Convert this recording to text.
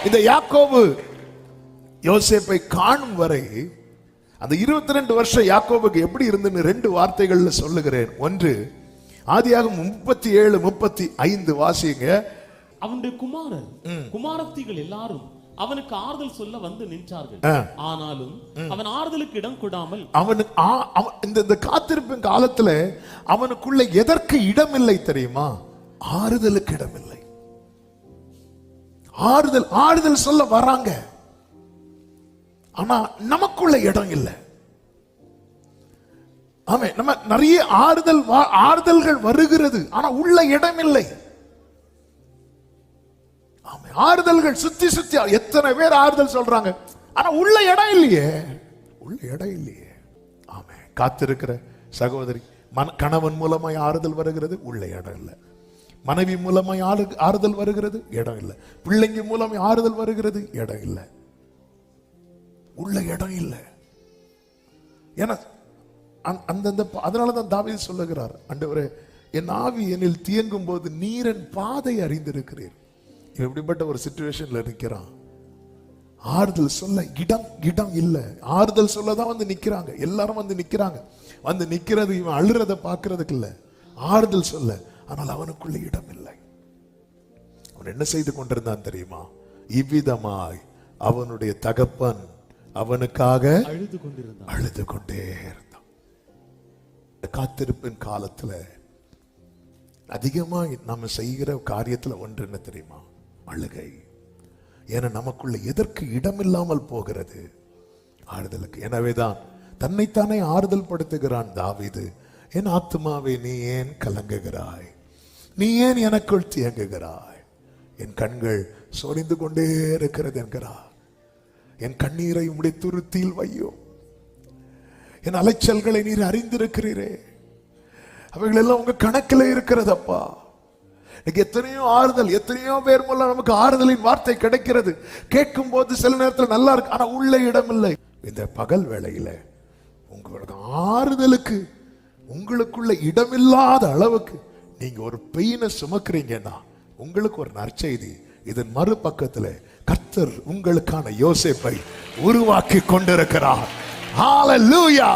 இந்த யாக்கோபு யோசேப்பை காணும் வரை அந்த 22 வருஷம் யாக்கோபுக்கு எப்படி இருந்துன்னு 2 வார்த்தைகள்ல சொல்லுகிறேன். ஒன்று, ஆதியாகமம் 37-35 வாசிங்க. அவனுடைய குமாரத்திகள் எல்லாரும் அவனுக்கு ஆறுதல் சொல்ல வந்து நின்றார்கள். ஆனாலும் அவன் ஆறுதலுக்கு இடம் கொடாமல் இந்த காத்திருப்பின் காலத்துல அவனுக்குள்ள எதற்கு இடம் இல்லை தெரியுமா? ஆறுதலுக்கு இடம் இல்லை. ஆறுதல் சொல்ல வராங்க, ஆனா நமக்குள்ள இடம் இல்லை. ஆமே, நம்ம நிறைய ஆறுதல்கள் வருகிறது, ஆனா உள்ள இடம் இல்லை. ஆமே, ஆறுதல்கள் சுத்தி எத்தனை பேர் ஆறுதல் சொல்றாங்க, ஆனா உள்ள இடம் இல்லையே. ஆமே, காத்திருக்கிற சகோதரி, கணவன் மூலமாய் ஆறுதல் வருகிறது, உள்ள இடம் இல்லை. மனைவி மூலமாய் ஆறுதல் வருகிறது, இடம் இல்லை. பிள்ளைங்க மூலமாய் ஆறுதல் வருகிறது, இடம் இல்லை. உள்ள இடம் இல்லை. ஏன்னா அதனாலதான் தாவீது சொல்லுகிறார், ஆண்டவரே, என் ஆவி என்னில் தியங்கும் போது நீர் என் பாதை அறிந்திருக்கிறீர். எப்படிப்பட்ட ஒரு சிச்சுவேஷன்ல நிக்கிறான். ஆறுதல் சொல்ல இடம் இல்லை. ஆறுதல் சொல்லதான் வந்து நிக்கிறாங்க, எல்லாரும் வந்து நிக்கிறாங்க. வந்து நிக்கிறது இவன் அழுறத பாக்குறதுக்கு இல்ல, ஆறுதல் சொல்ல. ஆனால் அவனுக்குள்ள இடம் இல்லை. அவன் என்ன செய்து கொண்டிருந்தான் தெரியுமா? இவ்விதமாய் அவனுடைய தகப்பன் அவனுக்காக அழுது கொண்டே இருந்தான். காத்திருப்பின் காலத்துல அதிகமா நம்ம செய்கிற காரியத்துல ஒன்று என்ன தெரியுமா? அழுகை. ஏன்னா நமக்குள்ள எதற்கு இடம் இல்லாமல் போகிறது? ஆறுதலுக்கு. எனவேதான் தன்னைத்தானே ஆறுதல் படுத்துகிறான் தாவீது. என் ஆத்துமாவே நீ ஏன் கலங்குகிறாய்? நீ ஏன் எனக்குள் தியங்குகிறாய்? என் கண்கள் சொரிந்து கொண்டே இருக்கிறது என்கிறார். என் கண்ணீரை உம்முடைய துருத்தியில் வையும். என் அலைச்சல்களை நீர் அறிந்திருக்கிறீரே, அவைகள் எல்லாம் உங்க கணக்கில் இருக்கிறதப்பா. எத்தனையோ ஆறுதல், எத்தனையோ பேர் மூலம் நமக்கு ஆறுதலின் வார்த்தை கிடைக்கிறது. கேட்கும் போது சில நேரத்தில் நல்லா இருக்கு, ஆனா உள்ள இடம் இல்லை. இந்த பகல் வேளையில உங்களுக்கு ஆறுதலுக்கு உங்களுக்குள்ள இடமில்லாத அளவுக்கு நீங்க ஒரு பெயினை சுமக்கிறீங்கன்னா உங்களுக்கு ஒரு நற்செய்தி. இதன் மறுபக்கத்துல கர்த்தர் உங்களுக்கான யோசேப்பை உருவாக்கி கொண்டிருக்கிறார். ஹல்லேலூயா.